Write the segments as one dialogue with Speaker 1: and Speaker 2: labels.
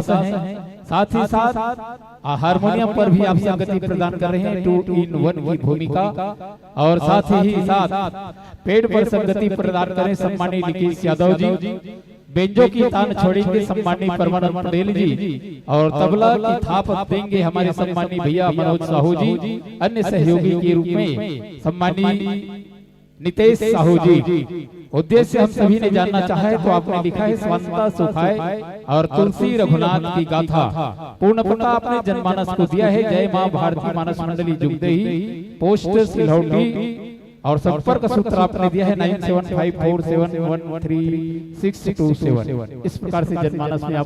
Speaker 1: दास हैं। साथ ही साथ हारमोनियम पर भी आप संगति प्रदान कर रहे हैं 2 in 1 की भूमिका। और साथ ही साथ पेड़ पर संगति प्रदान करें सम्मानित निकेश यादव जी। बेंजो की तान छोड़ेंगे सम्मानित परमानंद पटेल जी। और तबला की थाप देंगे हमारे सम्मानित भैया मनोज साहू जी। अन्य सहयोगी के रूप में सम्मानित नितेश साहू जी। उद्देश्य हम सभी ने जानना चाहा है तो आपने लिखा है स्वांतता सुखाए और तुलसी रघुनाथ की गाथा। पूर्ण पता आपने जनमानस को दिया है। जय मां भारती मानस मंडली जुगदेही, पोस्ट सिलौटी। और संपर्क सूत्र आपने दिया है 975471132627। इस प्रकार से जनमानस में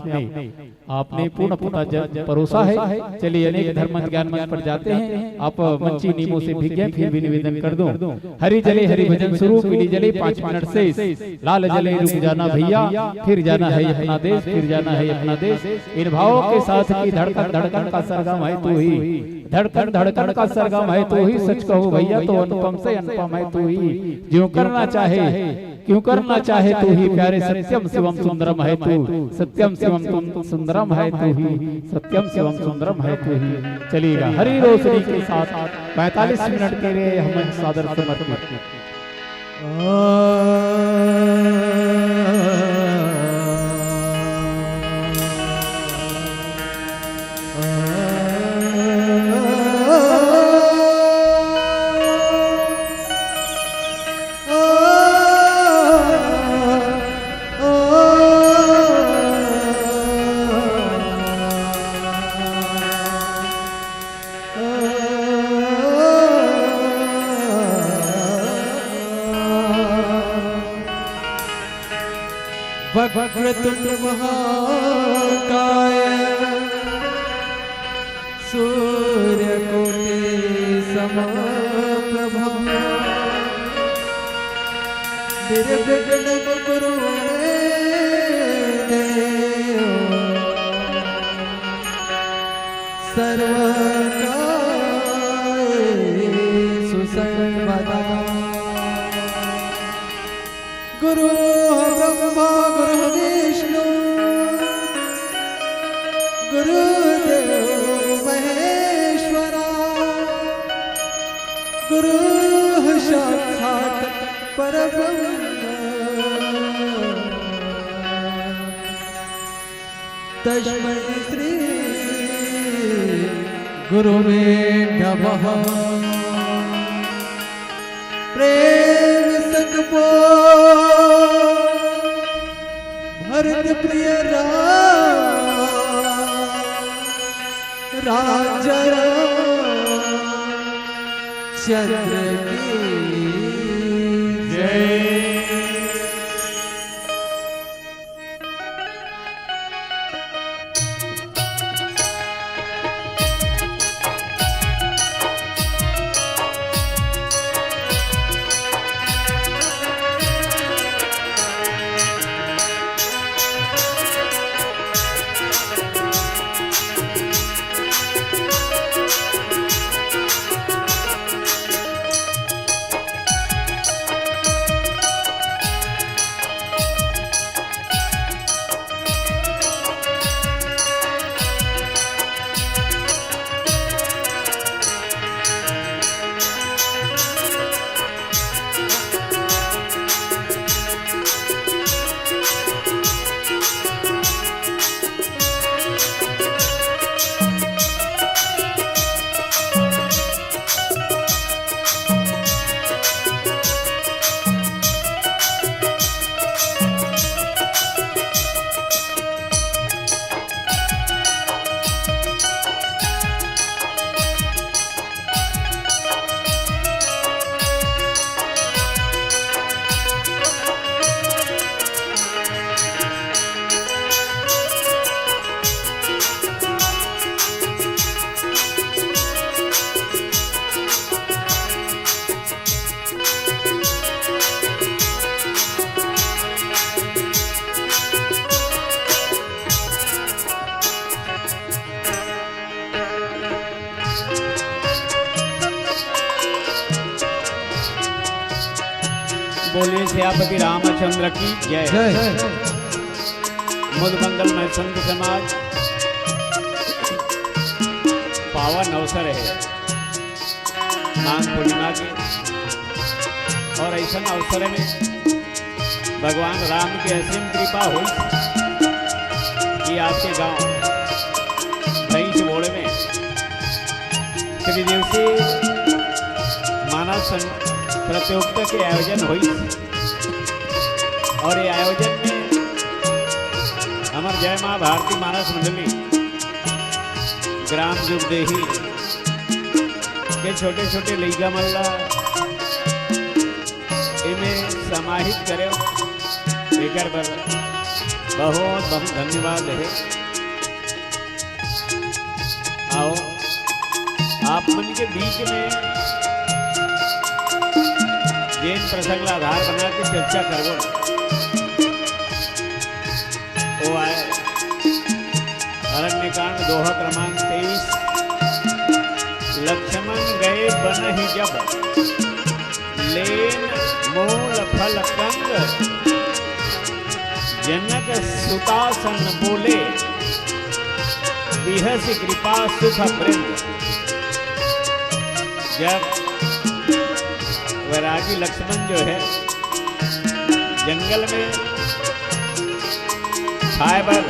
Speaker 1: आपने पूर्ण पता परोसा है। चलिए अनेक धर्म ज्ञान मंच पर जाते हैं। आप मंची नीमों से भिज्ञ फिर भी निवेदन कर दो। हरि जले हरि भजन शुरू, पीली जले 5 मिनट से, लाल जले रुक जाना भैया, फिर जाना है अपना देश, फिर जाना है अपना देश। इन भावों के साथ की धड़कन धड़कन का सरगम है तू ही, धड़कन धड़कन का सरगम है तू ही। सच कहो भैया तो अनुपम से अनुपम है तू ही। जो करना चाहे क्यों करना चाहे तू ही, प्यारे सत्यम शिवम सुंदरम है तू, सत्यम शिवम सुंदरम है तू ही, सत्यम शिवम सुंदरम है तू ही। चलिएगा हरी रोशनी के साथ 45 मिनट के लिए हम सादर समर्पित।
Speaker 2: वक्रतुंड महाकाय सूर्यकोटि समप्रभ निर्विघ्नं कुरु मे देव सर्वकार्येषु सर्वदा। गुरु ब्रह्मा गुरु विष्णु गुरुदेव महेश्वरा, गुरु साक्षात् परब्रह्म तस्मै श्री गुरुवे नमः। प्रेम संगपो भरत प्रिय राजा चंद्र की जय।
Speaker 3: बोलिए श्यापति रामचंद्र की जय। मुद मंगल में संत समाज पावन अवसर है माघ पूर्णिमा के, और ऐसा अवसर में भगवान राम की असीम कृपा हुई कि आपके गांव भैंस बोड़ में त्रिदिवसीय मानव प्रतियोगिता के आयोजन हुई। और ये आयोजन में हमारे जय माँ भारती मानस मंडली ग्राम जुगदेही के छोटे छोटे लइका मल्ला इन्हें समाहित करे एकर पर बहुत बहुत धन्यवाद है। आओ आप मन के बीच में जैन प्रसंग आधार बना के चर्चा करो। वो आए अरण्यकांड दोहा क्रमांक 23। लक्ष्मण गए बन ही जब लेन मूल फल कंग, जनक सुतासन बोले बिहस कृपा सुख वृंद। जब वैरागी लक्ष्मण जो है जंगल में खाए बर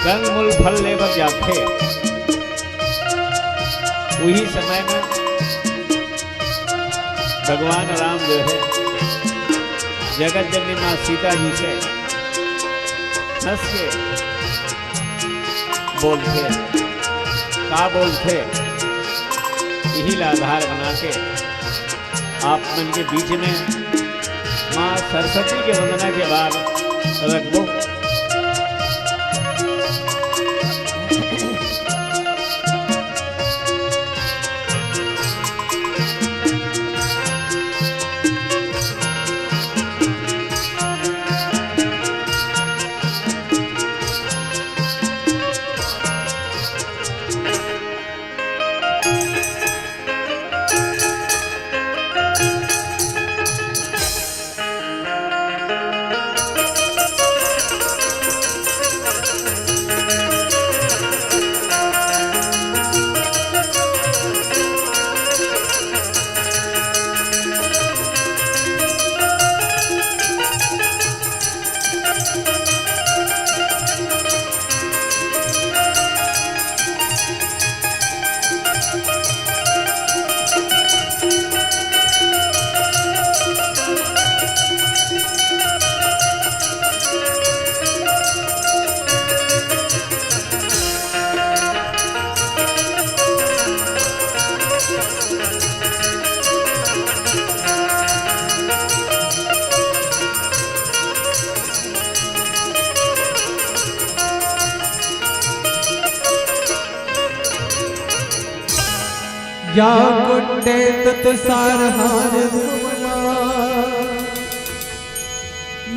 Speaker 3: कंग मूल फल लेकर जाते, वही समय में भगवान राम जो है जगत जननी माँ सीता जी से हंस के बोलते, का बोलते, यही आधार बना के आप मन के बीच में माँ सरस्वती के वंदना के बाद रख दो।
Speaker 2: या कुंडे तुसार हार धुमला,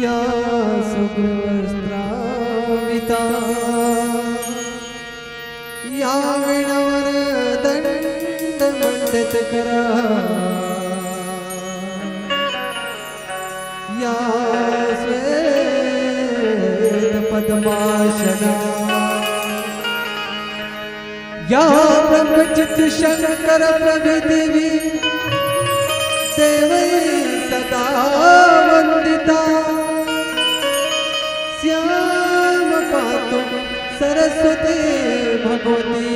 Speaker 2: या शुभ्रवस्त्राविता, या विणवर दंड मंडित करा, या श्वेत पद्मासना, या ब्रह्मचित शंकर प्रभृति देवै सदा वंदिता, श्याम पातु सरस्वती भगवती,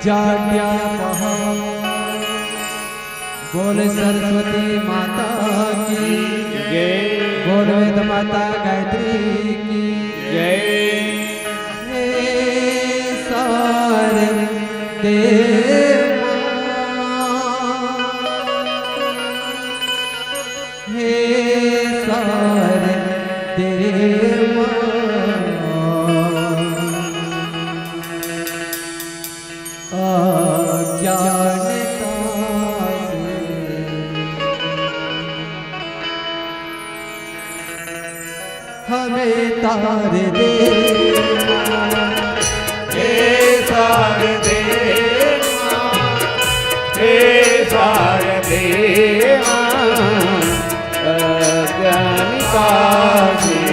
Speaker 2: जाड्या महा। बोल सरस्वती माता की
Speaker 3: जय,
Speaker 2: बोल वेद माता गायत्री की
Speaker 3: जय।
Speaker 2: हे सारे देव, हे सारे देव, अज्ञानता से हमें तारे दे,
Speaker 3: हे सारे देवा, हे सारे देवा, अज्ञानी काशी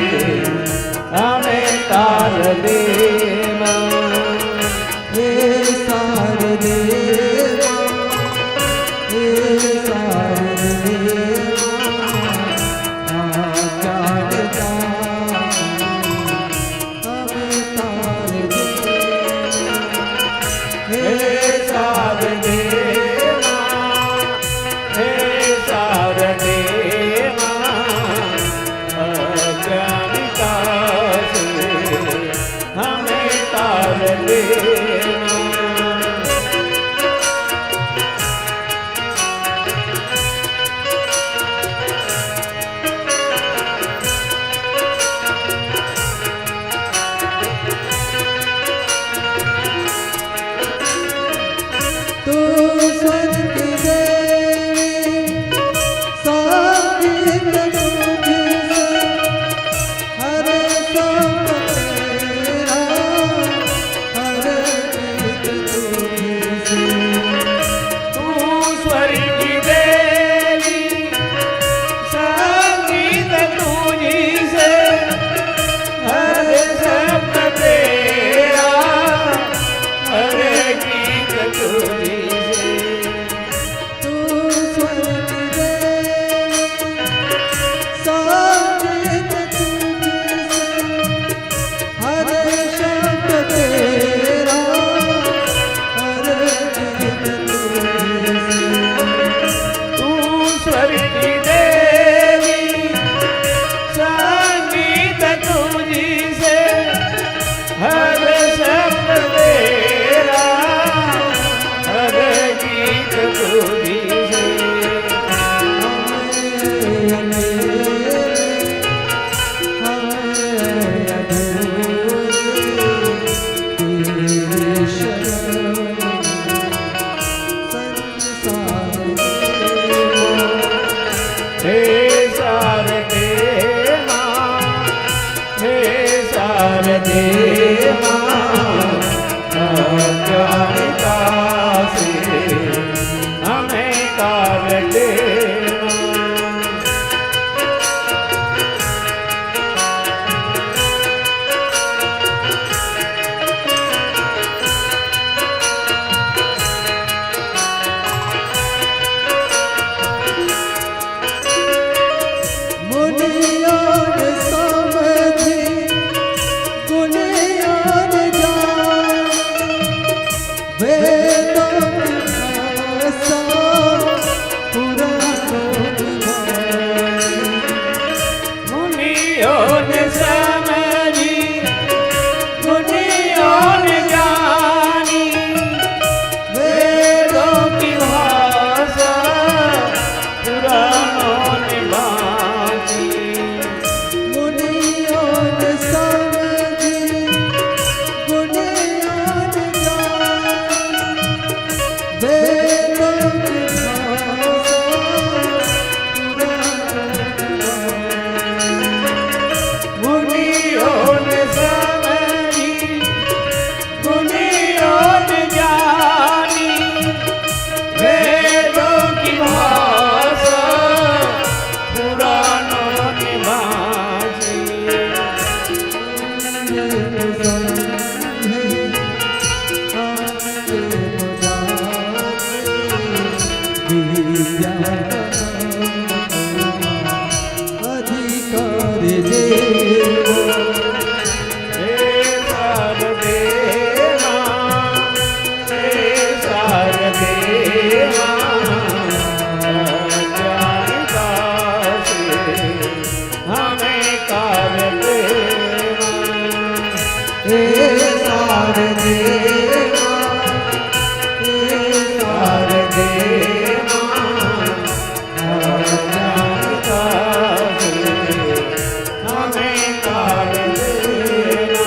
Speaker 3: हे शारदे माँ, हे शारदे माँ, अज्ञानता से हमें तार देना।
Speaker 2: मुनियान समझी गुनियान जान, वेदों की भाषा पुराणों की वाणी।
Speaker 3: मुनियों ने समझी मुनियों ने जानी, वेदों की भाषा पुराणों ने बानी।
Speaker 2: मुनियों ने समझी गुनियान जान, वेदों की भाषा
Speaker 3: मुनियों ने समझी मुनियों ने जानी, वेदों की भाषा पुराणों ने बानी।
Speaker 2: अधिकार देवो
Speaker 3: हे शारदे माँ, हे शारदे माँ, अज्ञानता से हमें तार देना।
Speaker 2: हे शारदे माँ, हे शारदे
Speaker 3: अज्ञानता से हमें तार देना।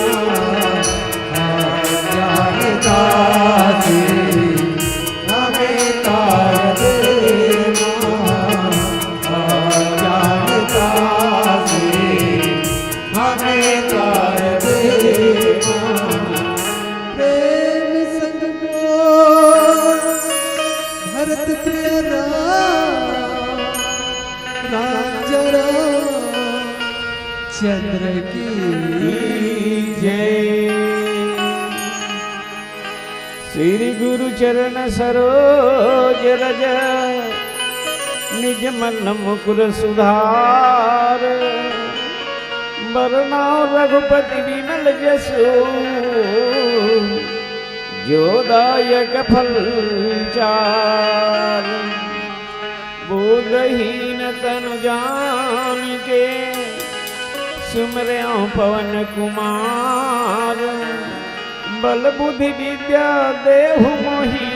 Speaker 2: ज्ञानता से हमें तार देना, ज्ञानता से हमें तार देना। प्रेम संग मोर भरत प्रिय राजा चंद्र की
Speaker 3: जय। श्री गुरु चरण सरोज रज, निज मन मुकुर सुधार। बरनाउ रघुपति विमल जसु, जो दायक फल चार। बोधहीन तनु जानिके, सुमर्यों पवन कुमार। बल बुद्धि विद्या देहु मोहि,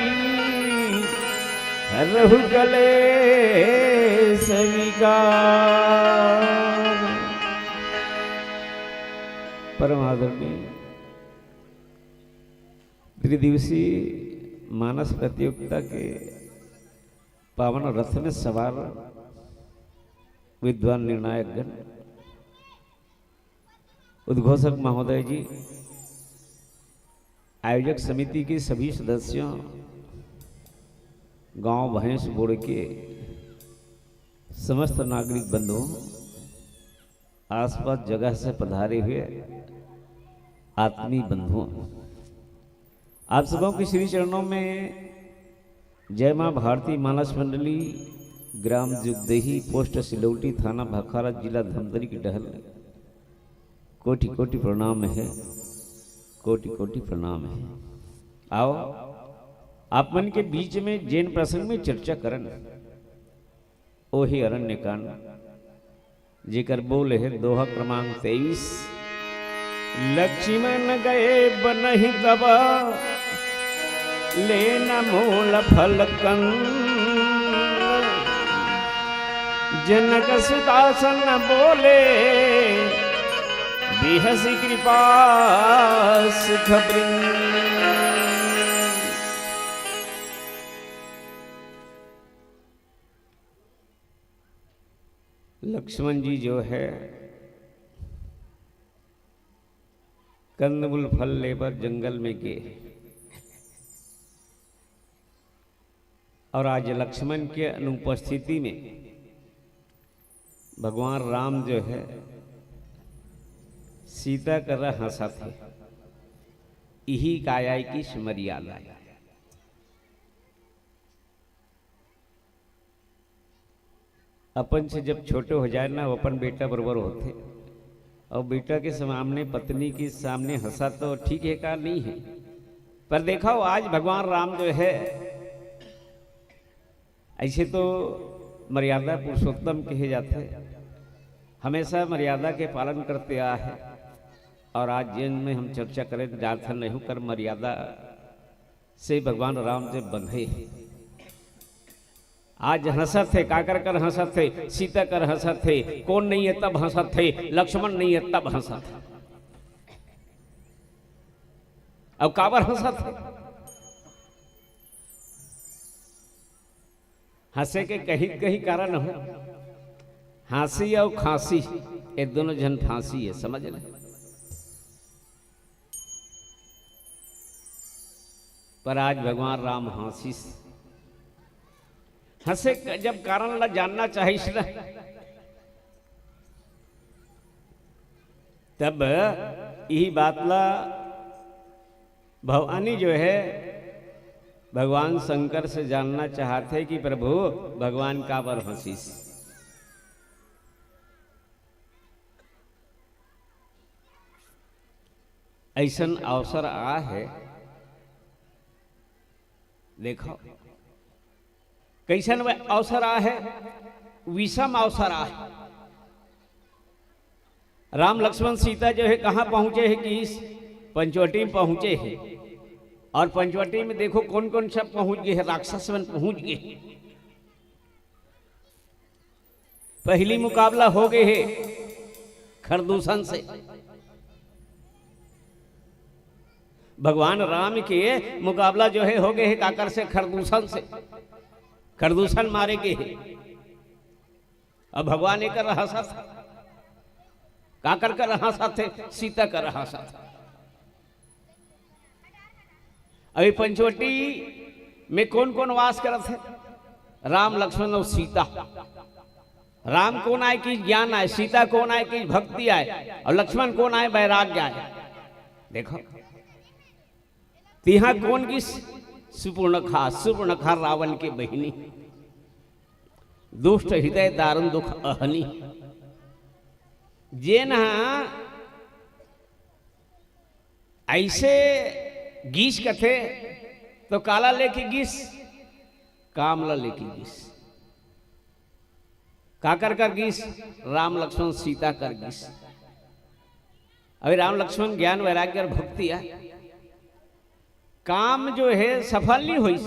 Speaker 3: हरहु कलेश विकार। परम आदरणीय त्रिदिवसीय मानस प्रतियोगिता के पावन रथ में सवार विद्वान निर्णायक गण, उद्घोषक महोदय जी, आयोजक समिति के सभी सदस्यों, गांव भैंस बोड़ के समस्त नागरिक बंधुओं, आसपास जगह से पधारे हुए आत्मीय बंधुओं, आप सबों के श्री चरणों में जय मां भारती मानस मंडली, ग्राम जुगदेही, पोस्ट सिलौटी, थाना भखारा, जिला धमतरी की डहल कोटि कोटि प्रणाम है, कोटि कोटि प्रणाम है। आओ आप मन के बीच में जैन प्रसंग में चर्चा करन। ओही अरण्य कांड जेकर बोल है दोहा क्रमांक 23। लक्ष्मण गए बनहि तब, लेना मूल फल कंद। जनक सुदासन बोले, बिहसी कृपा सुख बृंद। लक्ष्मण जी जो है कंदमूल फल लेकर जंगल में गए और आज लक्ष्मण के अनुपस्थिति में भगवान राम जो है सीता कर रहा हंसा थे। यही काया की मर्यादा। अपन से जब छोटे हो जाए ना, अपन बेटा बराबर होते और बेटा के सामने पत्नी के सामने हंसा तो ठीक है का नहीं है। पर देखो आज भगवान राम जो है ऐसे तो मर्यादा पुरुषोत्तम कहे जाते हैं, हमेशा मर्यादा के पालन करते आया है। और आज जिन में हम चर्चा करें तो ज़्यादातर नहीं कर मर्यादा से भगवान राम से बंधे। आज हंसत थे, काकर कर हंसत थे, सीता कर हंसत थे, कौन नहीं है तब हंसत थे, लक्ष्मण नहीं है तब हंसत थे। अब काबर हंसत थे? हंसे के कहीं कहीं कारण हो, हंसी और खांसी ये दोनों जन फांसी है, समझ ले। पर आज भगवान राम हंसे जब कारण ला जानना चाहिए ना, तब यही बात ला भवानी जो है भगवान शंकर से जानना चाहते कि प्रभु भगवान का पर हंसीस। ऐसन अवसर आ है, देखो कैसन अवसर आ है, विषम अवसर आ है। राम लक्ष्मण सीता जो है कहां पहुंचे हैं कि इस पंचवटी में पहुंचे हैं। और पंचवटी में देखो कौन कौन सब पहुंच गए हैं, राक्षस वन पहुंच गए। पहली मुकाबला हो गए है खरदूषण से। भगवान राम के मुकाबला जो है हो गए है काकर से, खरदूषण से। खरदूषण मारे गए हैं। अब भगवान एक रहा सा था, काकर का रहा सा थे, सीता का रहा सा था। अभी पंचवटी में कौन कौन वास करत है? राम लक्ष्मण और सीता। राम कौन आए कि ज्ञान आए, सीता कौन आए कि भक्ति आए, और लक्ष्मण कौन आए वैराग्य आए। देखो तिहा कौन की सुपर्णखा रावण के बहिनी, दुष्ट हृदय दारुण दुख अहनी। जे ना ऐसे गीस कथे तो काला लेके गीस, कामला लेके गीस। काकर कर गीस? राम लक्ष्मण सीता कर गीस। अभी राम लक्ष्मण ज्ञान वैराग्य और भक्ति है, काम जो है सफल नहीं हुई।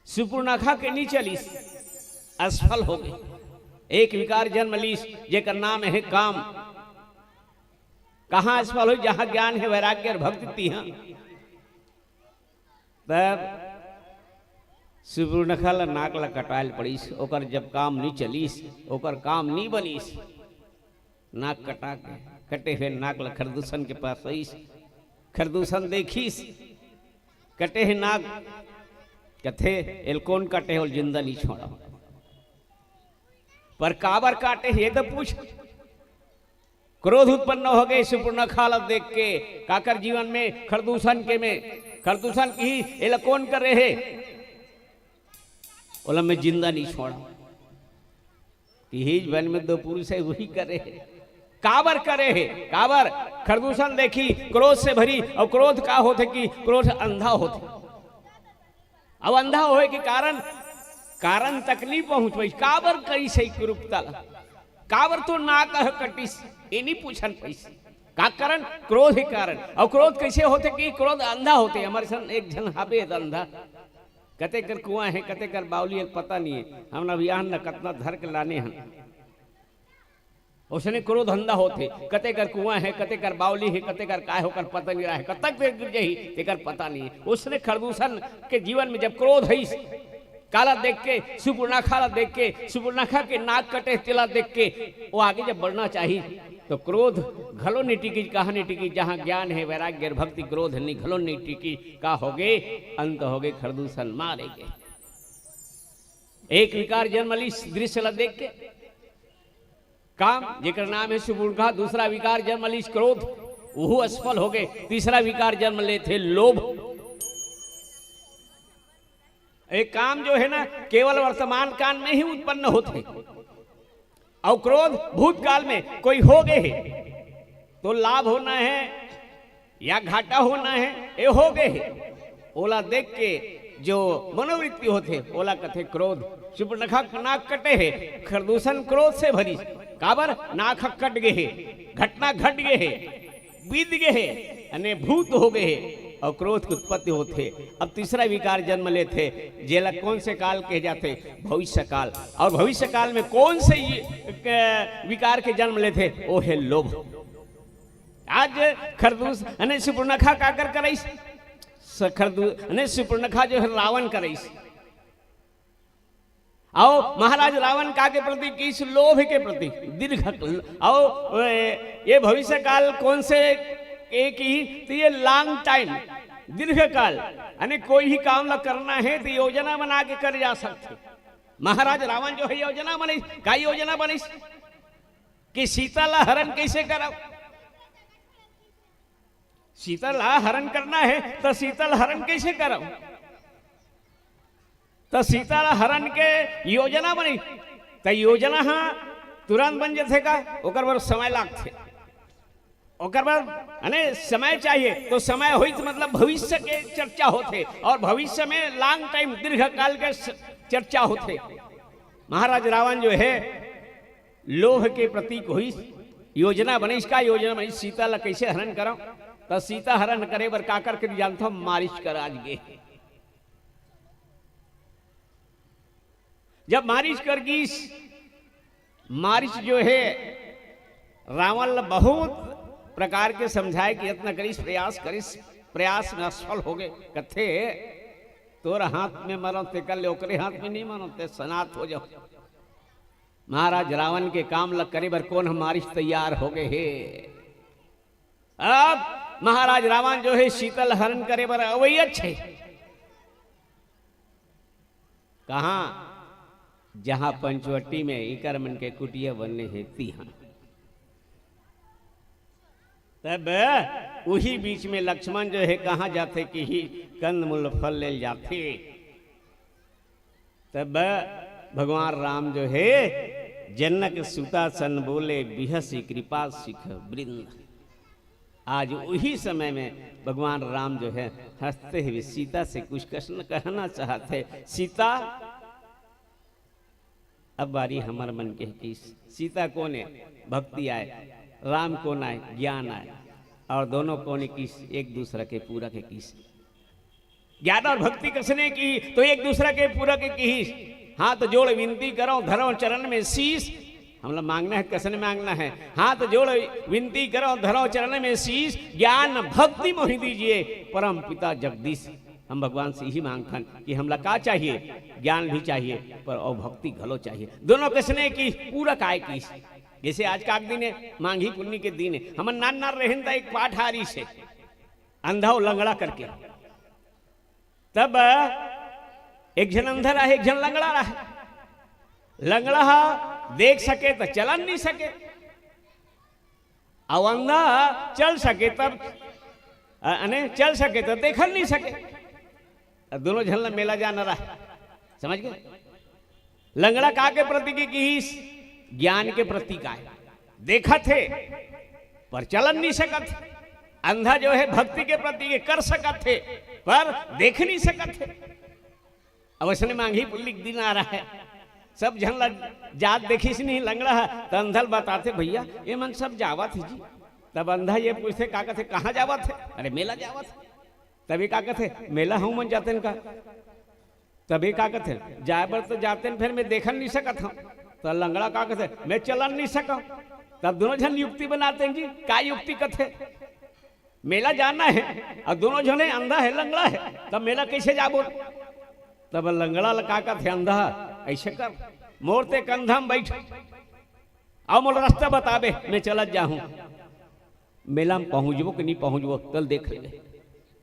Speaker 3: सुपर्णखा के नहीं चलीस, असफल हो गई। एक विकार जन्म लीस जेकर नाम है काम। कहां असफल हुई? जहां ज्ञान है वैराग्य और भक्ति तिहा। तब सुपर्णखा ला नाक ला कटायल पड़ीस। ओकर जब काम नहीं चलीस, ओकर काम नहीं बनीस, नाक कटा के कटे हुए नाक ला खरदूषण के पास आईस। खरदूषण देखीस, कटे है नाक, कथे एल कौन कटे हो, जिंदा नहीं छोड़ा। पर काबर काटे ये तो पूछ। क्रोध उत्पन्न हो गए सुपर्णखा ला देख के। काकर जीवन में खरदूषण के में खरदूषण की एल कौन कर रहे, ओला में जिंदा नहीं छोड़ा। कि वन में दो पुरुष है वही करे है। काबर करे है, काबर खरदूषण देखी, क्रोध से भरी। और क्रोध का होते कि क्रोध अंधा होते। अब अंधा होए के कारण तक नहीं पहुंच पाई। काबर कई सही कुरूपता, काबर तो ना कह कटिस, ये नहीं पूछन पैसे का कारण, क्रोध है कारण। और क्रोध कैसे होते कि क्रोध अंधा होते। हमारे सन एक जन हाबे अंधा, कते कर कुआं है, कते कर बावली है, पता नहीं है। हम अभियान न कतना धर के लाने हैं, उसने क्रोध अंधा होते। कते कर कुआं है, कते कर बावली है, कते कर काय होकर पता नहीं रहा है, कतक देर गिर जाही तेकर पता नहीं है। उसने खरदूषण के जीवन में जब क्रोध है काला देख के, सुपर्णखा देख के, सुपर्णखा के नाक कटे तिला देख के वो आगे जब बढ़ना चाहिए तो क्रोध घलो नहीं टिकी, कहा नहीं टिकी। जहां ज्ञान है वैराग्य भक्ति क्रोध नहीं घलो नहीं टिकी, का हो गए अंत हो गए खरदूषण मारे गए। एक विकार जन्म ली दृश्य ला देख के काम जेकर नाम है सुपर्णखा, दूसरा विकार जन्म ली क्रोध, वो असफल हो गए। तीसरा विकार जन्म ले थे लोभ। एक काम जो है ना केवल वर्तमान काल में ही उत्पन्न होते, और क्रोध भूतकाल में कोई हो गए तो लाभ होना है या घाटा होना है, ये हो गए। ओला देख के जो मनोवृत्ति होते ओला कथे क्रोध। सुपर्णखा नाक कटे है, खरदूषण क्रोध से भरी, काबर नाक कट गए, घटना घट गए, बीत गए, अने भूत हो गए और क्रोध की उत्पत्ति होते। अब तीसरा विकार जन्म लेते, जेला कौन से काल कहे जाते? भविष्य काल। और भविष्य काल में कौन से विकार के जन्म लेते? वो है लोभ। आज खरदूष अने सुपर्णखा काकर कराइस, अने सुपर्णखा जो है रावण कराइस। आओ महाराज रावण का के प्रति किस लोभ के प्रति दीर्घ। आओ ये भविष्य काल कौन से एक ही तो ये लॉन्ग टाइम दीर्घ काल, अने कोई ही काम ला करना है तो योजना बना के कर जा सकते। महाराज रावण जो है योजना बनी, का योजना बनी कि सीता ला हरण कैसे कराओ। सीता ला हरण करना है तो सीता ला हरण कैसे कराओ, तो सीता ला हरण के योजना बनी। तो योजना हाँ तुरंत बन जाते का, ओकर बर समय लागते, ओकर बाद अने समय चाहिए। तो समय हुई तो मतलब भविष्य के चर्चा होते, और भविष्य में लॉन्ग टाइम दीर्घ काल के चर्चा होते। महाराज रावण जो है लोभ के प्रतीक हुई, योजना बनी। इसका योजना बनी सीता ला कैसे हरण करो, तो सीता हरण करे बर काकर के जानते हो? मारिच कर आज गे। जब मारिच कर गीस, मारिच जो है रावण बहुत प्रकार के समझाए कि यत्न करिस, प्रयास करिस, प्रयास में असफल हो गए। कथे तोर हाथ में मरो ते कर ले, ओकरे हाथ में नहीं मरो ते सनात हो जाओ। महाराज रावण के काम लग करे बर कौन हमारी तैयार हो गए हे। अब महाराज रावण जो है शीतल हरण करे बर अवई अच्छे कहा, जहां पंचवटी में इकर मन के कुटिया बनने हेती हाँ। तब वही बीच में लक्ष्मण जो है कहाँ जाते कि ही कंद मूल फल ले जाते। तब भगवान राम जो है जनक सुता सन बोले बिहसी कृपा सिख वृंद। आज वही समय में भगवान राम जो है हंसते हुए सीता से कुछ कहना चाहते। सीता अब बारी हमार मन के की। सीता कौन है? भक्ति आए। राम कौन आए? ज्ञान आए। और दोनों कौन किस? एक दूसरे के पूरा के किस। ज्ञान और भक्ति कसने की तो एक दूसरे के पूरा के किस। हाथ जोड़ विनती करो धरो चरण में शीश। हमला मांगना है, कसने मांगना है? हाथ जोड़ विनती करो धरो चरण में शीश। ज्ञान भक्ति मोहि दीजिए परम पिता जगदीश। हम भगवान से यही मांगथन कि हमला का चाहिए? ज्ञान भी चाहिए पर और भक्ति घलो चाहिए। दोनों कसने की पूरा काय की। जैसे आज का दिन है मांगी पुण्य के दिन है, हम नान नार रहन था एक पाठारी से अंधा लंगड़ा करके। तब एक जन अंधा रहा, एक जन लंगड़ा रहा। लंगड़ा देख सके तो चलन नहीं सके, और अंधा चल सके तब अने चल सके तो देख नहीं सके। दोनों झलना मेला जाना रहा, समझ गए? लंगड़ा का के प्रतीक की ज्ञान के प्रतीक आए। देखा थे पर चलन नहीं सकत। अंधा जो है भक्ति के प्रतीक कर सकत थे पर देख नहीं सकत थे। अवश्य मांगी पुलिक दिन आ रहा है, सब झन जात देखी से नहीं लंगड़ा है तो अंधल बताते भैया ये मन सब जावा थे जी। तब अंधा ये पूछते का कहते कहाँ जावा थे? अरे मेला जावा थे। तभी का कहते मेला हूं मन जाते का। तभी का कहते जाए बर तो जाते फिर मैं देखन नहीं सकत हूं। तो लंगड़ा का कहते मैं चलन नहीं सका। तब दोनों जन युक्ति बनाते हैं जी। क्या युक्ति कहते? मेला जाना है और दोनों जने अंधा है लंगड़ा है, तब मेला कैसे जाबो? तब लंगड़ा लगा का थे अंधा ऐसे कर मोरते कंधा में बैठ आओ मोला रास्ता बताबे मैं चलत जाऊं मेला में पहुंचबो कि नहीं पहुंचबो कल देख ले।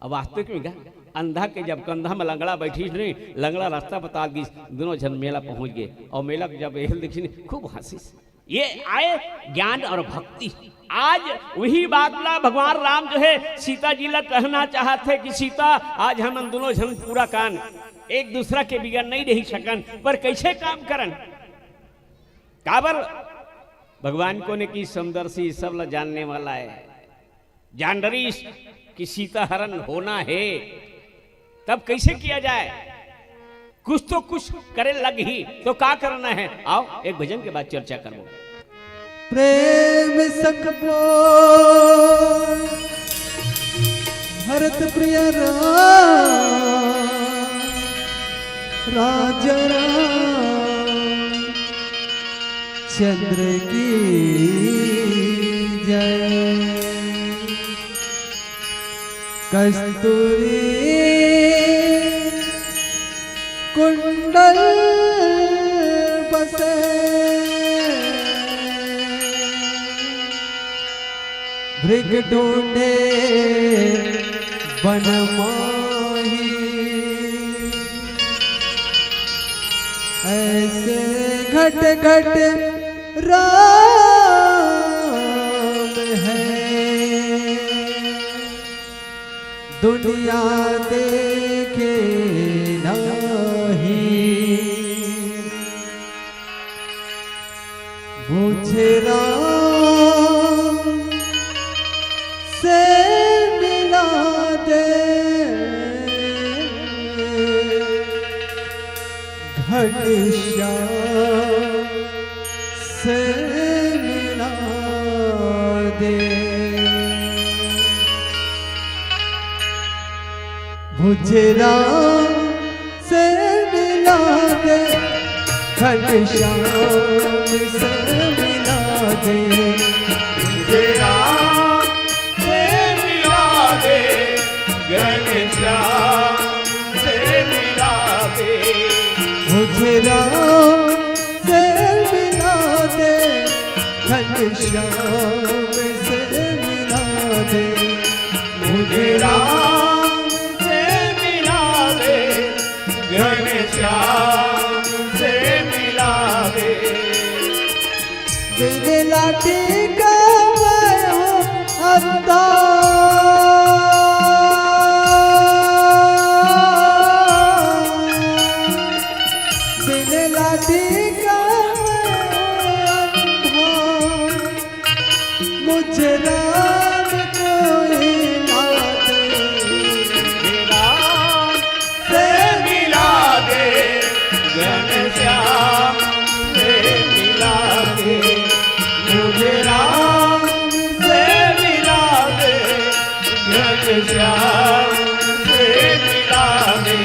Speaker 3: अब वास्तविक में क्या अंधा के जब कंधा में लंगड़ा बैठी नहीं लंगड़ा रास्ता बता दी दोनों जन मेला पहुंच गए और मेला के जब एहल देखी खूब हंसी ये आए ज्ञान और भक्ति। आज वही बात ला भगवान राम जो है सीता जी ला कहना चाहते कि सीता आज हम दोनों जन पूरा कान एक दूसरा के बिगड़ नहीं रही सकन पर कैसे काम करन काबर भगवान को ने की समदर्शी सब ला जानने वाला है जान डरी कि सीता हरण होना है तब कैसे किया जाए कुछ तो कुछ करे लग ही तो क्या करना है आओ एक भजन के बाद चर्चा करो।
Speaker 2: प्रेम सकबो भरत प्रिय राजा चंद्र की जय। कस्तूरी कुंडल बसे भृग ढूंढे बन माही ऐसे घट घट राम है दुनिया देखे नहीं मुझे राम से मिला दे घनश्याम से मिला दे मुझे राम से मिला दे घनश्याम से मिला दे
Speaker 3: मुझे राम से मिला दे घनश्याम से मिला दे
Speaker 2: मुझे राम से मिला दे घनश्याम से मिला दे
Speaker 3: मुझे राम से मिला दे घनश्याम से मिला दे
Speaker 2: बिन लाठी का मैं हूँ अंधा बिन लाठी का मैं हूँ अंधा मुझे राम कोई ना दे
Speaker 3: राम से मिला दे घनश्याम से मिला दे मुझे राम से मिला दे घनश्याम से मिला दे।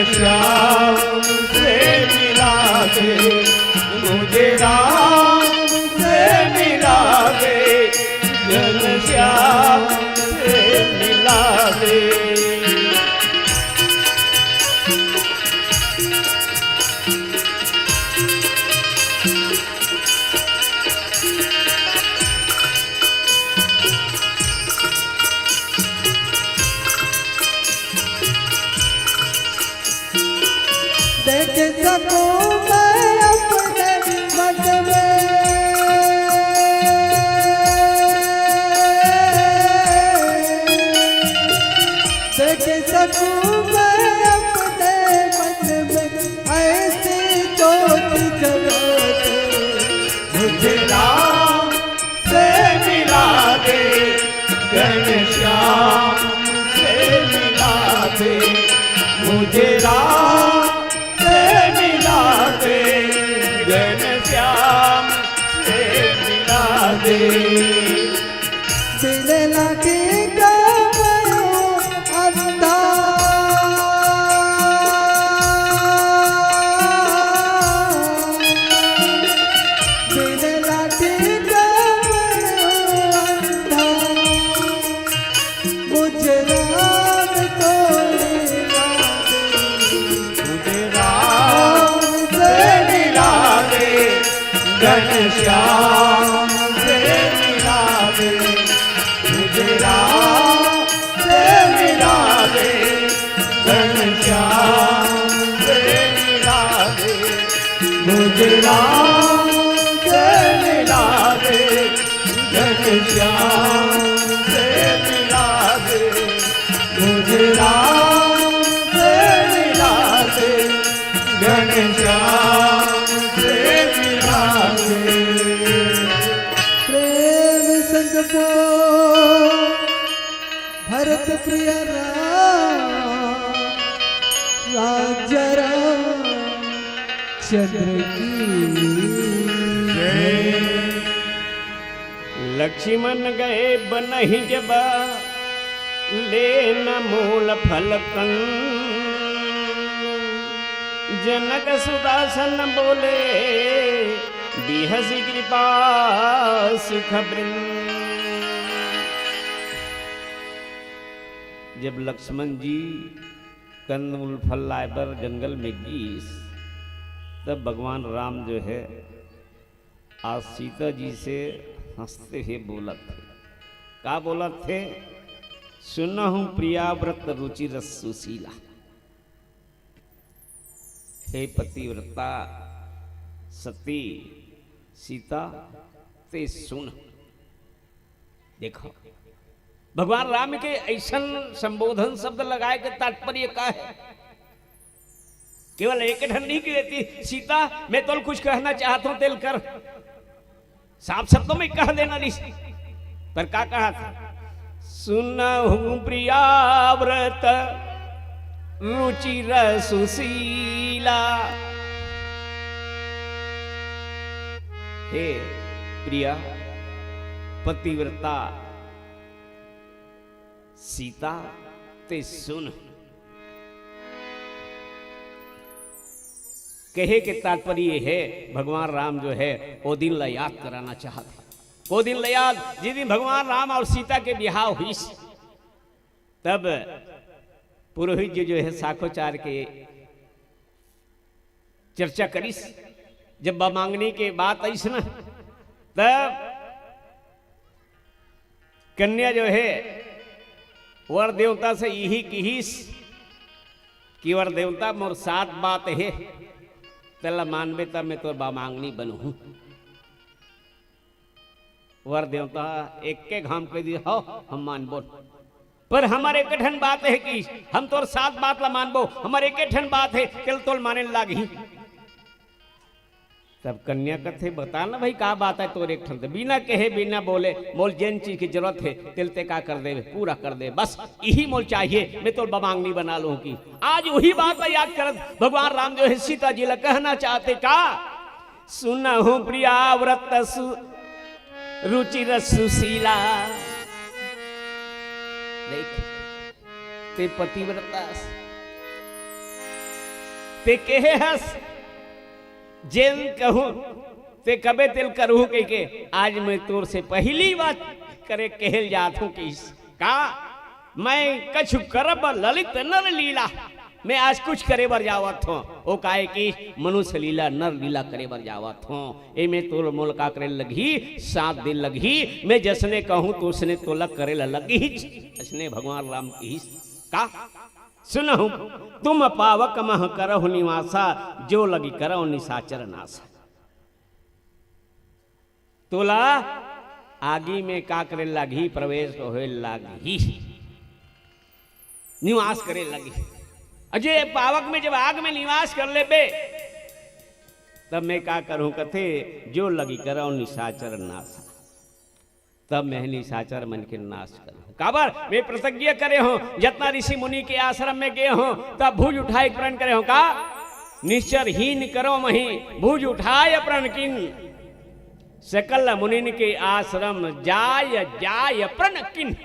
Speaker 3: घनश्याम से मिला दे, मुझे राम से मिला दे, घनश्याम से मिला दे।
Speaker 2: देख सकूं मैं अपने मन में, देख सकूं मैं अपने मन में ऐसी ज्योति जलाते,
Speaker 3: मुझे राम से मिला दे, घनश्याम से मिला दे, मुझे राम से मिला दे, घनश्याम से मिला दे।
Speaker 2: दिल लगी गयो अंधा, दिल लगी गयो अंधा, मुझे राम को मिला दे,
Speaker 3: मुझे राम से मिला दे, घनश्याम से मिला दे, मुझे राम से मिला दे, घनश्याम से मिला दे, मुझे राम से मिला दे, घनश्याम से मिला दे, मुझे राम से मिला दे, घनश्याम से मिला दे।
Speaker 2: प्रेम संग पो भरत प्रिय राजा चंद्र की
Speaker 3: लक्ष्मण गए बनहि जब लेन मूल फल कन, जनक सुदासन बोले बिहसी कृपा सुख वृंद। जब लक्ष्मण जी कंदमूल फल लाए पर जंगल में गीस, तब भगवान राम जो है आज सीता जी से हंसते हुए बोलत थे। का बोलत थे? सुना हूं प्रिया व्रत रुचि रस सुशीला, हे पतिव्रता सती सीता ते सुन। देखो भगवान राम के ऐसा संबोधन शब्द लगाए के तात्पर्य का है? केवल एक ढंग नहीं कहती सीता मैं तो कुछ कहना चाहता हूं तेल कर, साफ शब्दों में कह देना नहीं, पर क्या कहा था? सुनहु प्रिया व्रत रुचि सुशीला, हे प्रिया पतिव्रता सीता ते सुन। कहे के तात्पर्य है भगवान राम जो है वो दिन ला याद कराना चाहते, वो दिन ला याद जिस दिन भगवान राम और सीता के बियाह हुई, तब पुरोहित जी जो है साखोचार के चर्चा करीस। जब मांगने के बात आई ना, तब कन्या जो है वर देवता से यही कहीस कि वर देवता मोर साथ बात है, तला मानबे तब मैं तो मांगनी बनू। वर देवता एक के घाम कह दिया हो हम मानबो, पर हमारे कठिन बात है कि हम तोर साथ बात ला मानबो, हमारे कठिन बात है तिल तोल माने लागी। तब कन्या कथे बता ना भाई का बात है तोर एक ठन, बिना कहे बिना बोले मोल जिन चीज की जरूरत है तिलते का कर दे पूरा कर दे, बस यही मोल चाहिए मैं तो बमांगनी बना लूं। की आज वही बात है याद कर भगवान राम जो है सीता जी ला कहना चाहते का, सुनहु प्रिया व्रत रुचि सुशीला। देख ते पतिव्रता ते कहे हस जेन कहूं ते कबे तिल करूं के आज मैं तोर से पहली बात करे कहल जात हूं कि का मैं कछु करब ललित नर लीला मैं आज कुछ करे बर जावत हूँ ओ काहे कि मनुष्य लीला नर लीला करे बर जावत हूँ ए में तोर मोल का करे लगी 7 दिन लगी मैं जसने कहूँ तो उसने तोलक करे लगी इसने भगवान राम की का सुनहु तुम पावक मह करहु निवासा जो लगी करहु निशाचर नासा तोला आगी में का करे लगी प्रवेश होए लगी निवास करे लगी अजय पावक में जब आग में निवास कर ले बे तब मैं क्या करूं कथे जो लगी करो निशाचर नाश तब मैं निशाचर मन के नाश करूं काबर मैं प्रतिज्ञा करे हूं जितना ऋषि मुनि के आश्रम में गए हूं तब भुज उठाए प्रण करे हूं का निश्चर हीन करो मही भुज उठाए प्रण किन सकल मुनिन के आश्रम जाय जाय प्रण किन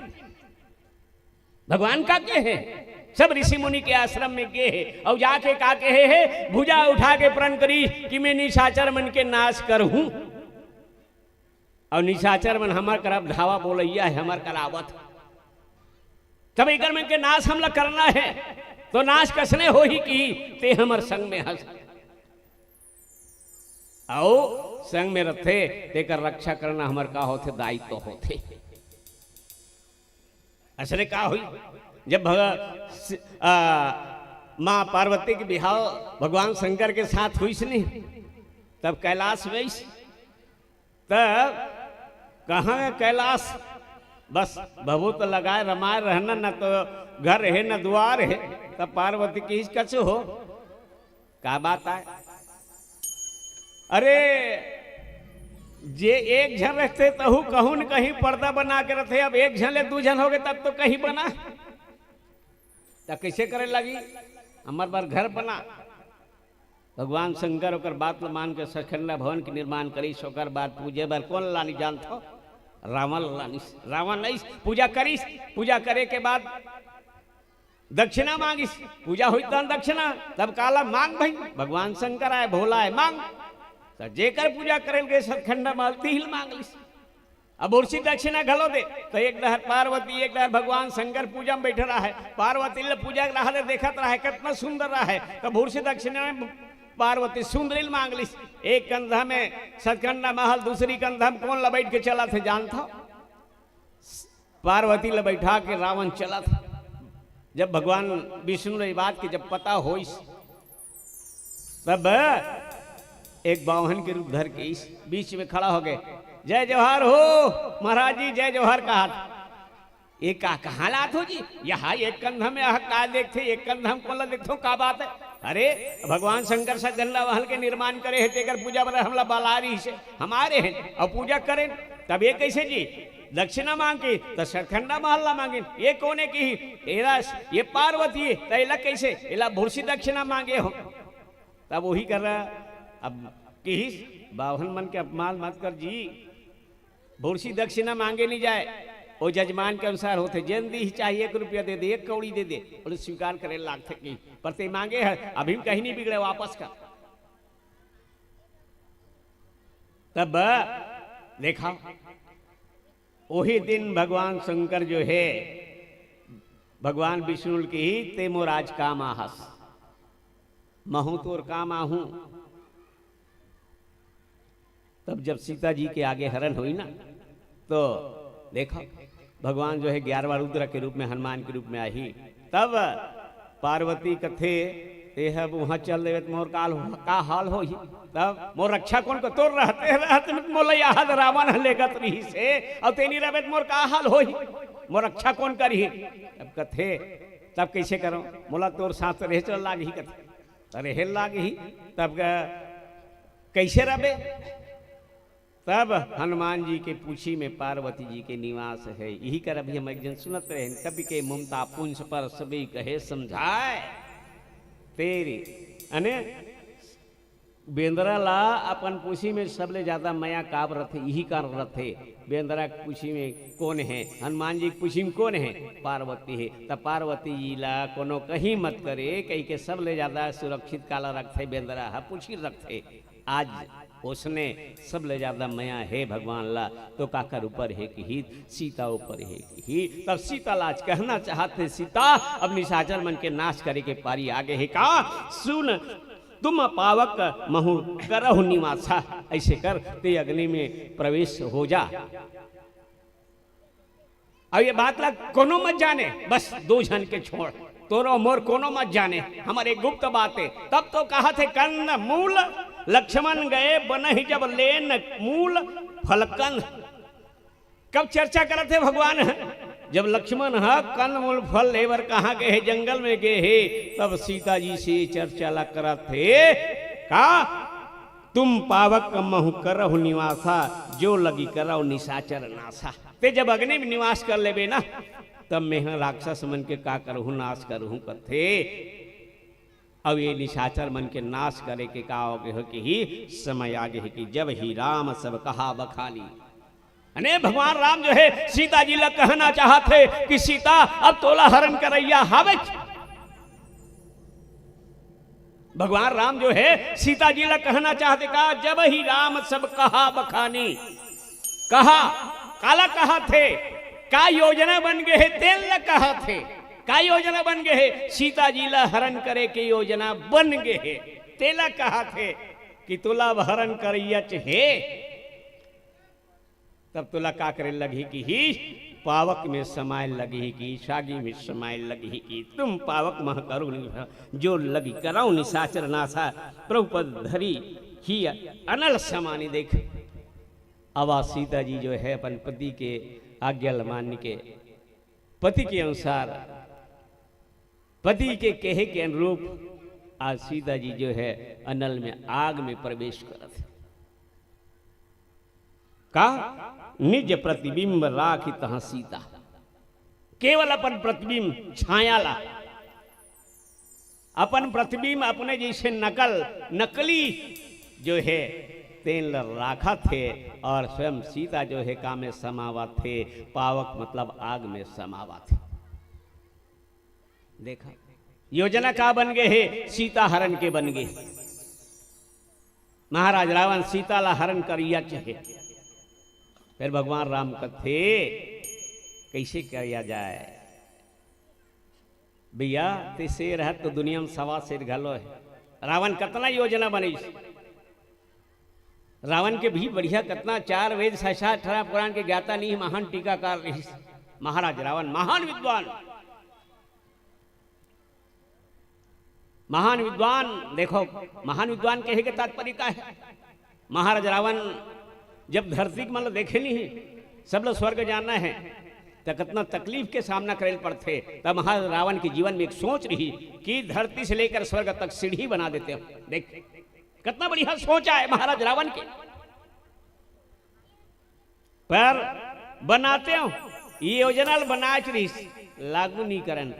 Speaker 3: भगवान का के है सब ऋषि मुनि के आश्रम में गए है और जाके का कहे है भुजा उठा के प्रण करी कि मैं निशाचर मन के नाश करूं और निशाचर मन हमार करब धावा बोलैया है हमार करावत तब एक मन के नाश हमला करना है तो नाश कसने हो ही कि ते हमर संग में हंस आओ संग में रथे तेकर रक्षा करना हमार का होते दायित्व होते असले का हुई जब माँ पार्वती के बिहाव भगवान शंकर के साथ हुई नहीं तब कैलाश में तब कहाँ कैलाश बस बहुत लगाए रमाए रहना न तो घर है न द्वार है तब पार्वती की कच हो क्या बात है अरे जे एक जन रखते तहु कहूं न कहीं पर्दा बना के रखे अब एक जन ले 2 जन हो गए तब तो कहीं बना तो कैसे करे लगी हमार बार घर बना भगवान शंकर ओकर बात मान के सखंडा भवन के निर्माण करी ओकर बाद पूजे बार कौन लानी जानता रावण लानी रावण नहीं पूजा करीस पूजा करे के बाद दक्षिणा मांगिस पूजा हुई तन दक्षिणा तब काला मांग भाई भगवान शंकर आए भोला है मांग तो जेकर पूजा करे गए सखंडा मालती हिल मांग लिस अब उर्सी दक्षिणा घलो दे तो एक दहर पार्वती एक दहर भगवान शंकर पूजा में बैठे रहा है पार्वती ले पूजा रहा देखत रहा है कितना सुंदर रहा है तब उर्सी दक्षिणा में पार्वती सुंदरिल मांग लिस एक कंधा में सतखंडा महल दूसरी कंधा में कौन लबैठ के चला थे जानता पार्वती ले बैठा के रावण चला था जब भगवान विष्णु ने बात की जब पता हो तब एक बावहन के रूप धर के इस बीच में खड़ा हो गए जय जवाहर हो महाराज जी जय जवाहर कहा एक का हालात हो जी यहाँ एक कंधा में का देखते एक कंधा हम कौन देखते का बात है अरे भगवान शंकर से गंगा महल के निर्माण करे है तेकर पूजा बना हमला बालारी से हमारे हैं और पूजा करें तब ये कैसे जी दक्षिणा मांगे तो सरखंडा महल मांगे ये कोने की एरा ये पार्वती है तो इला कैसे इला भूर्सी दक्षिणा मांगे हो तब वही कर रहा अब कि बावन मन के अपमान मत कर जी भूर्सी दक्षिणा मांगे नहीं जाए वो जजमान के अनुसार होते जन दी ही चाहिए 1 रुपया दे दे 1 कौड़ी दे दे और स्वीकार करे लाग थे की पर ते मांगे है अभी कहीं नहीं बिगड़े वापस का तब देखा वही दिन भगवान शंकर जो है भगवान विष्णु की ही ते मोराज काम आहस महू तोर काम आहू तब जब सीता जी के आगे हरण हुई ना तो देखा भगवान जो है 11वां रुद्र के रूप में हनुमान के रूप में आई तब पार्वती कथे ते अब वहां चल देवे मोर काल का हाल हो तब मोर रक्षा कौन को तोर रहते रहते मोला याद रावण लेगत रही से और तेनी रहे मोर का हाल हो मोर रक्षा कौन करी तब कथे तब कैसे करो मोला तोर साथ रह चल लाग ही कथे रहे लाग ही तब कैसे रहे तब हनुमान जी के पूछी में पार्वती जी के निवास है यही कर अभी हम एक जन सुनत रहे कभी के ममता पुंज पर सभी कहे समझाए तेरे अने बेंदरा ला अपन पूछी में सबले ज्यादा माया काब रथे, यही कारण रथे। बेंदरा की पूछी में कौन है? हनुमान जी की पूछी में कौन है? पार्वती है। तब पार्वती जी ला कोनो कहीं मत करे, कहीं के सबले ज्यादा सुरक्षित काला रखते बेंदरा हा पूछी रखते। आज उसने सबले ज्यादा माया है भगवान ला, तो काकर ऊपर है कि ही सीता ऊपर है कि ही। तब सीता लाज कहना चाहते, सीता अब निशाचर मन के नाश करे के पारी आगे है का? सुन तुम पावक महु करहु निवासा, ऐसे कर ते अग्नि में प्रवेश हो जा। अब ये बात लग कोनो मत जाने, बस 2 जन के छोड़, तोरो मोर कोनो मत जाने, हमारे गुप्त बातें। तब तो कहा थे कंद मूल लक्ष्मण गए बनहि जब लेन मूल फलकंद। कब चर्चा करते भगवान? जब लक्ष्मण कंद मूल फल लेवर कहाँ गए? जंगल में गए है। तब सीता जी से चर्चा ला करते का तुम पावक महु करहु निवासा, जो लगी करहु निशाचर नासा। ते जब अग्नि में निवास कर लेबे ना, तब मैं राक्षस मन के का करहु नाश करहु कथे। अब ये निशाचर मन के नाश करे के का हो कि ही समय आगे है कि जब ही राम सब कहा बखाली। अने भगवान राम जो है सीता जी ला कहना चाहते कि सीता अब तोला हरण करैया हावे। भगवान राम जो है सीता जी ला कहना चाहते का जब ही राम सब कहा बखानी। कहा काला कहा थे, का योजना बन गए है तेल ला कहा थे, का योजना बन गए है सीता जी ला हरण करे के योजना बन गए है। तेला कहा थे कि तोला हरण करैया है। तब तुला का करे लगी कि ही पावक में समाय लगी कि शागी में समाय लगी कि तुम पावक मह करो जो लगी कराओ निशाचर नासा प्रभुपद धरी ही अनल समानी। देख अब सीता जी जो है अपन पति के आज्ञा मानने के, पति के अनुसार, पति के कहे के अनुरूप आज सीता जी जो है अनल में आग में प्रवेश करत का निज प्रतिबिंब राखी तह सीता। केवल अपन प्रतिबिंब छाया ला, अपन प्रतिबिंब अपने जैसे नकली जो है तेल राखा थे और स्वयं सीता जो है का में समावा थे। पावक मतलब आग में समावा थे। देखा योजना का बन गए है? सीता हरण के बन गए। महाराज रावण सीता ला हरण करिया चाहे। फिर भगवान राम कथे कैसे किया जाए? भैया ते शेर है तो दुनिया में 1.25 शेर घलो है। रावण कितना योजना बनी, रावण के भी बढ़िया कितना 4 वेद 18 पुराण के ज्ञाता नहीं, महान टीकाकार रही महाराज रावण, महान विद्वान, महान विद्वान। देखो महान विद्वान कहे के तात्पर्य का है? महाराज रावण जब धरती के मतलब देखे नहीं, सब लोग स्वर्ग जाना है तो कितना तकलीफ के सामना करे पड़ते। तब महाराज रावण के जीवन में एक सोच रही कि धरती से लेकर स्वर्ग तक सीढ़ी बना देते हो। देख कितना बढ़िया सोचा है महाराज रावण के, पर बनाते हो ये योजना बना रही लागू नहीं करन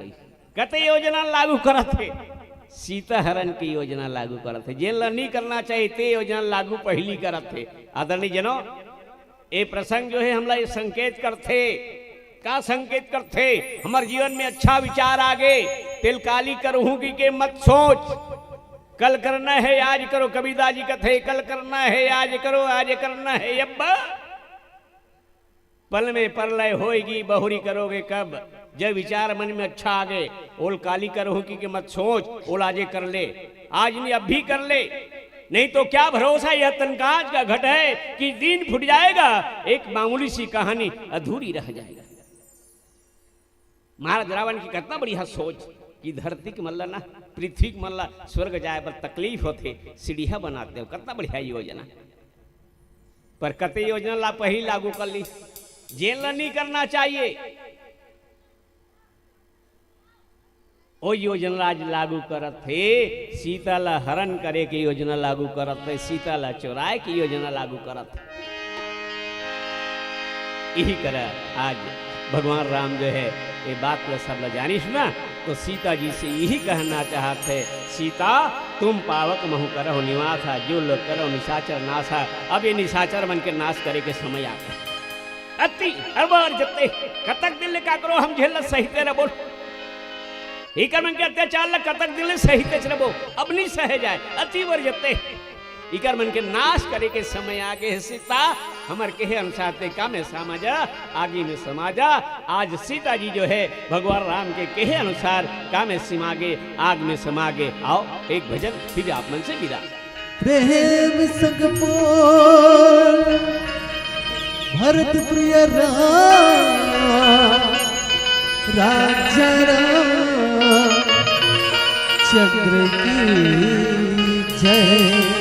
Speaker 3: कते योजना लागू करते। सीता हरण की योजना लागू करते, जेल नहीं करना चाहिए ते योजना लागू पहली करते। आदरणीय जनों ये प्रसंग जो है हमला ये संकेत करते, का संकेत करते? हमारे जीवन में अच्छा विचार आगे तिल काली करहूं की के मत सोच, कल करना है आज करो। कबीरदास जी कथे कल करना है आज करो, आज करना है अब्बा। पल में परलय होएगी बहुरी करोगे कब? जब विचार मन में अच्छा आ गए ओल काली करो की मत सोच, ओल आजे कर ले, आज नहीं अब भी कर ले, नहीं तो क्या भरोसा यह तनकाज का घट है कि दिन फुट जाएगा, एक मामूली सी कहानी अधूरी रह जाएगा। महाराज रावण की कितना बढ़िया सोच कि धरती के मल्ला ना पृथ्वी के मल्ला स्वर्ग जाए पर तकलीफ होते, सीढ़िया बनाते हो, कितना बढ़िया योजना। पर कते योजना ला पहली लागू कर ली, जेल नहीं करना चाहिए ओ योजना आज लागू करत थे। सीता ला हरण करे की योजना लागू करत थे, सीता ला चुराए की योजना लागू करत। यही कर आज भगवान राम जो है ये बात तो सब जानिस ना। तो सीता जी से यही कहना चाहते, सीता तुम पावक महु करहो निवासा, जो लोग करो निशाचर नासा। अब ये निशाचर बन के नाश करे के समय आ गया। अति अरबार जते कतक दिल का करो हम झेल सहिते रहो, ही कर मन के अत्याचार ल कतक दिल सहिते रहो, अब नहीं सह जाए। अति वर जते इकर मन के नाश करे के समय आगे है। सीता हमर कहे अनुसार ते का में समाजा, आगे में समाजा। आज सीता जी जो है भगवान राम के कहे अनुसार का में सिमागे, आग में समागे। आओ एक भजन फिर आप मन से विदा।
Speaker 2: प्रेम संग बोल भरत प्रिय राम, राजा राम चक्र की जय।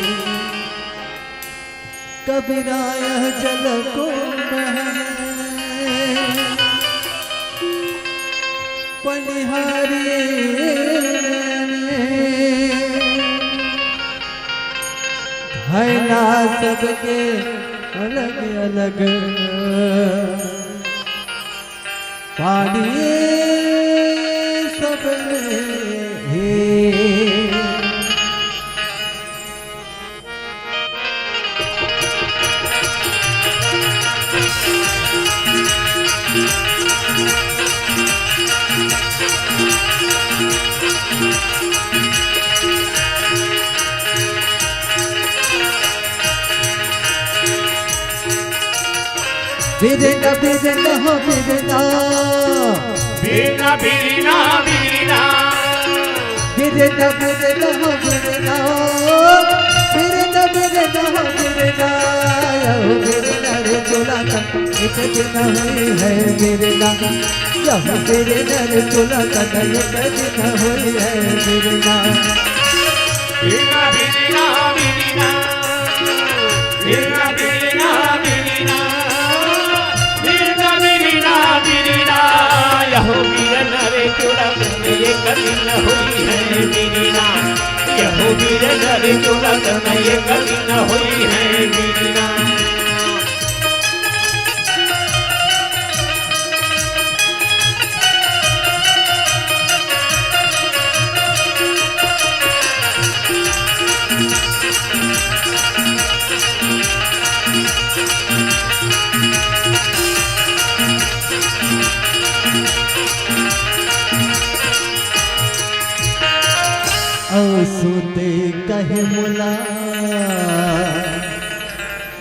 Speaker 2: कबीराय जल को पनिहारी भैला सबके अलग अलग पानी सब बिरना बिरना हो बिरना
Speaker 3: बिरना बिरना बिरना
Speaker 2: बिरना बिरना हो बिरना बिरना बिरना हो बिरना यो बिरना रे चोला का एक दिन हुई है बिरना, यह बिरना रे चोला का एक दिन हुई है बिरना।
Speaker 3: बिरना बिरना बिरना बिरना बिरना बिरना यहो वीरन रे चोला में एक दिन हुई है बिरना, यहो वीरन रे चोला में एक दिन हुई है बिरना।
Speaker 2: सुते कहे मुला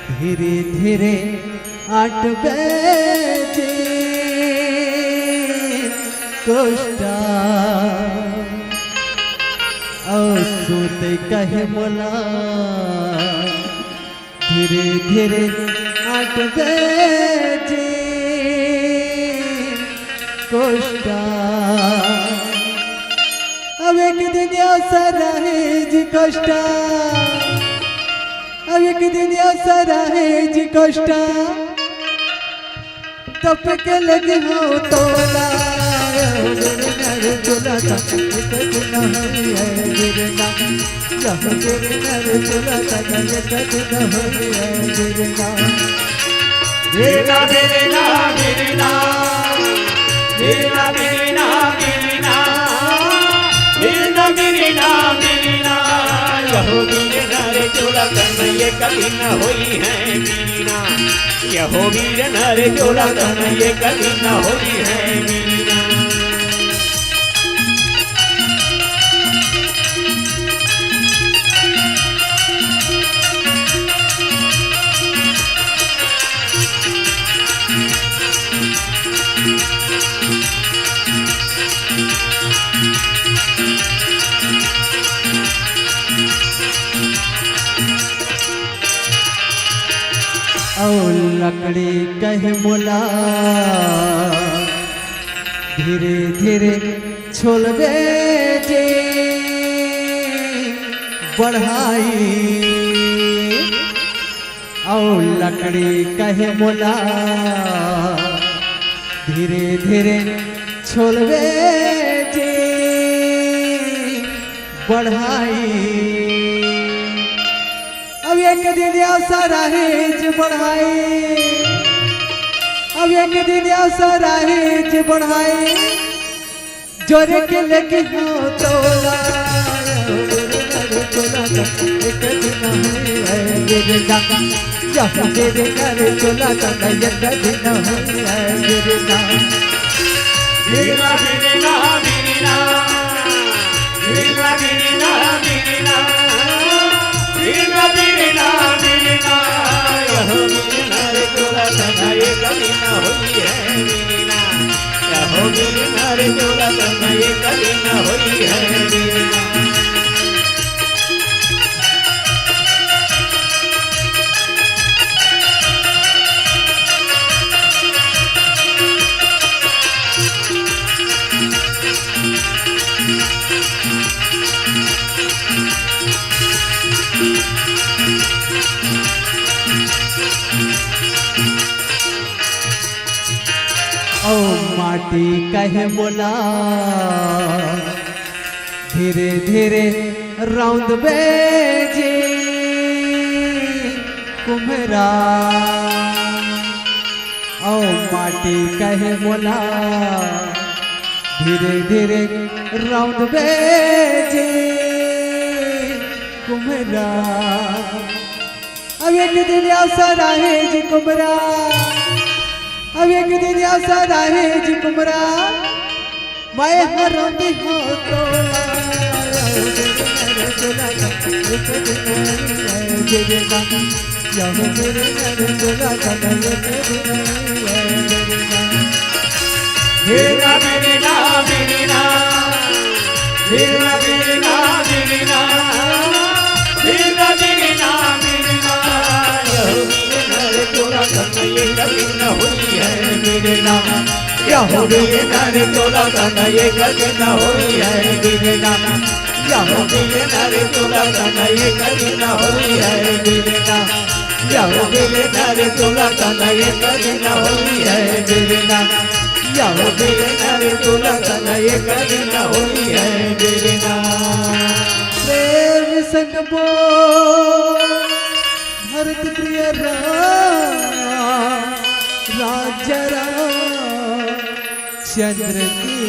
Speaker 2: धीरे धीरे 8 बजे कोष्टा सुते कहे मुला धीरे धीरे 8 बजे कोष्टा। अब एक दिन ऐसा रहे जी कष्टा, अब एक दिन ऐसा रहे जी कष्टा, तप के लगे हो तोला गिरनर चोला का एक दिन हुई है गिरना, जब गिरनर चोला का एक दिन हुई है गिरना।
Speaker 3: गिरना गिरना गिरना गिरना गिरना गिरना बिरना बिरना बिरना यहो वीरना रे चोला में एक दिन हुई है बिरना, यहो वीरना रे चोला में एक दिन हुई है बिरना।
Speaker 2: और लकड़ी कहे मुला धीरे धीरे छोलबे जे बढ़ाई, और लकड़ी कहे मुला धीरे धीरे छोलबे जे बढ़ाई। अब एक दिन ऐसा रहे जे बढ़ाई, अब एक दिन ऐसा रहे जे बढ़ाई, जोरे के लेके हो तोला चोला एक दिन हुई है गिरना जहाँ तेरे घर चोला एक दिन हुई है गिरना
Speaker 3: गिरना गिरना गिरना गिरना गिरना गिरना गिरना गिरना गिरना यहो गिरना रे चोला सदा एक दिन हुई है गिरना यहो गिरना रे चोला सदा एक दिन हुई है गिरना
Speaker 2: ओ माटी कहे बोला धीरे धीरे राउंड बेजी कुम्हरा ओ माटी कहे बोला धीरे धीरे राउंड बेजी कुम्हरा अब एक दिन अवसर आए जी कुम्हरा अब एक दिन अवसर आए जी कुमरा मैं हरोंदी हो तोला एक दिन गिरना जब मेरे घर चला
Speaker 3: गिरना गिरना गिरना गिरना गिरना गिरना गिरना गिरना गिरना यहो गिरना रे चोला सदा एक दिन हुई है गिरना यहो गिरना रे चोला सदा एक दिन हुई है गिरना यहो गिरना रे चोला सदा एक दिन हुई है गिरना यहो गिरना रे चोला सदा एक दिन हुई है गिरना यहो गिरना रे चोला सदा एक दिन हुई है गिरना
Speaker 2: प्रेम संग बो भरत प्रिय राजा चंद्र की